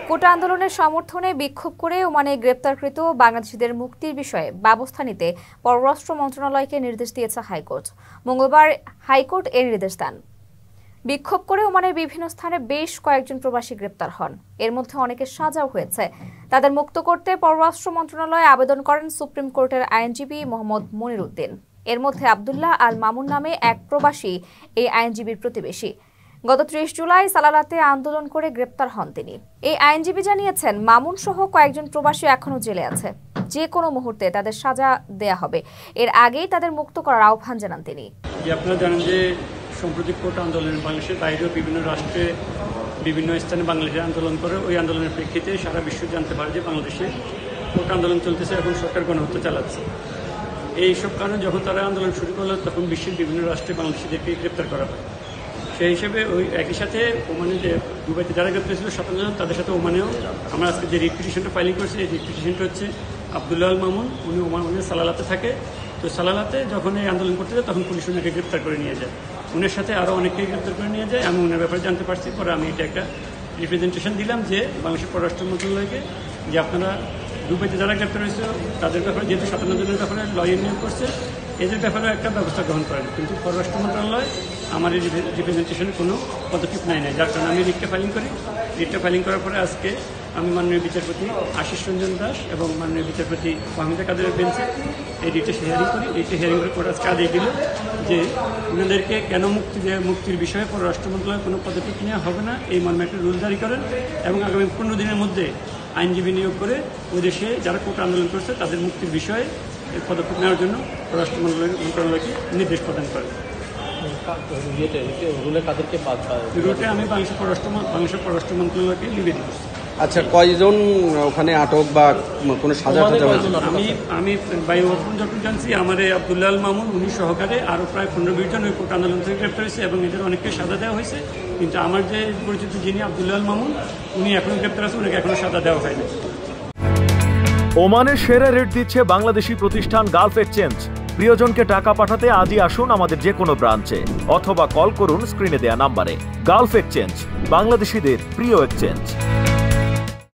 কোটা আন্দোলনের সমর্থনে বিক্ষোভ করে ওমানে গ্রেপ্তারকৃত বাংলাদেশিদের মুক্তির বিষয়ে ব্যবস্থা নিতে পররাষ্ট্র মন্ত্রণালয়কে নির্দেশ দিয়েছে হাইকোর্ট। মঙ্গলবার হাইকোর্ট এর নির্দেশ দেন। বিক্ষোভ করে ওমানের বিভিন্ন স্থানে বেশ কয়েকজন প্রবাসী গ্রেপ্তার হন। এর মধ্যে অনেকের সাজাও হয়েছে। তাদের মুক্ত করতে পররাষ্ট্র মন্ত্রণালয়ে আবেদন করেন সুপ্রিম কোর্টের আইনজীবী মোহাম্মদ মনির উদ্দিন। এর মধ্যে আব্দুল্লাহ আল মামুন নামে এক প্রবাসী এই আইনজীবীর প্রতিবেশী। গত ৩০ জুলাই সালালাতে আন্দোলন করে গ্রেপ্তার হন তিনি। এই আইনজীবী জানিয়েছেন, মামুন সহ কয়েকজন প্রবাসী এখনো জেলে আছে। যে কোনো মুহূর্তে তাদের সাজা দেয়া হবে। এর আগেই তাদের মুক্ত করার আহ্বান জানান তিনি। আপনারা জানেন যে সম্প্রতি কোটা আন্দোলন বাংলাদেশের বাইরেও বিভিন্ন রাষ্ট্রে বিভিন্ন স্থানে বাংলাদেশে আন্দোলন করে। ওই আন্দোলনের প্রেক্ষিতে সারা বিশ্ব জানতে পারে যে বাংলাদেশে কোটা আন্দোলন চলতেছে এবং সরকার গণহত্যা চালাচ্ছে। এইসব কারণে যখন তারা আন্দোলন শুরু করলো তখন বিশ্বের বিভিন্ন রাষ্ট্রে বাংলাদেশিদেরকে গ্রেপ্তার করা হয়। সেই হিসেবে ওই একই সাথে ওমানে যে দুবাইতে যারা গ্রেপ্তার ছিল ৫৭ জন, তাদের সাথে ওমানেও আমরা আজকে যে রিট পিটিশনটা ফাইলিং করছি, এই রিট পিটিশনটা হচ্ছে আব্দুল্লাহ আল মামুন। উনি ওমানের সালালাতে থাকে। তো সালালাতে যখন এই আন্দোলন করতে যায় তখন পুলিশ ওনাকে গ্রেপ্তার করে নিয়ে যায়। উনার সাথে আরও অনেককেই গ্রেপ্তার করে নিয়ে যায়। আমি ওনার ব্যাপারে জানতে পারছি। পরে আমি এটা একটা রিপ্রেজেন্টেশন দিলাম যে বাংলাদেশের পররাষ্ট্র মন্ত্রণালয়কে, যে আপনারা দুবাইতে যারা গ্রেপ্তার হয়েছে তাদের ব্যাপারে যেহেতু ৫৭ জনের ব্যাপারে লয়ার নিয়োগ করছে, এদের ব্যাপারে একটা ব্যবস্থা গ্রহণ করেন। কিন্তু পররাষ্ট্র মন্ত্রণালয় আমার এই রিপ্রেজেন্টেশনে কোনো পদক্ষেপ নেয় না, যার কারণে আমি রিটটা ফাইলিং করি। রিটটা ফাইলিং করার পরে আজকে আমি মাননীয় বিচারপতি আশিস রঞ্জন দাস এবং মাননীয় বিচারপতি ওয়াহিদা কাদেরের বেঞ্চে এই রিটে হিয়ারিং করি। রিটে হিয়ারিং করে পরে আজকে আদেশ দিল যে ওনাদেরকে কেন মুক্তির বিষয়ে পররাষ্ট্র মন্ত্রণালয় কোনো পদক্ষেপ নেওয়া হবে না, এই মর্মে একটা রুল জারি করেন এবং আগামী ১৫ দিনের মধ্যে আইনজীবী নিয়োগ করে ওই দেশে যারা কোটা আন্দোলন করছে তাদের মুক্তির বিষয়ে পদক্ষেপ নেওয়ার জন্য পররাষ্ট্র মন্ত্রণালয়কে নির্দেশ প্রদান করেন। রুটে আমি বাংলাদেশের পররাষ্ট্র মন্ত্রণালয়কে নিবেদন করছি। আচ্ছা, কয়জন ওখানে আটক বা কোনো সাজা আমি বায়ুবর্তন যখন জানছি আমার আব্দুল্লাহ আল মামুন উনি সহকারে আরও প্রায় ১৫-২০ জন ওই কোটা আন্দোলন থেকে গ্রেপ্তার হয়েছে এবং এদের অনেককে সাজা দেওয়া হয়েছে। কিন্তু আমার যে পরিচিত যিনি আব্দুল্লাহ আল মামুন, উনি এখনো গ্রেপ্তার আছে, ওনাকে এখনো সাজা দেওয়া হয়নি। ওমানের সেরা রেট দিচ্ছে বাংলাদেশি প্রতিষ্ঠান গালফ এক্সচেঞ্জ। প্রিয়জনকে টাকা পাঠাতে আজই আসুন আমাদের যে কোনো ব্রাঞ্চে অথবা কল করুন স্ক্রিনে দেয়া নাম্বারে। গালফ এক্সচেঞ্জ, বাংলাদেশিদের প্রিয় এক্সচেঞ্জ।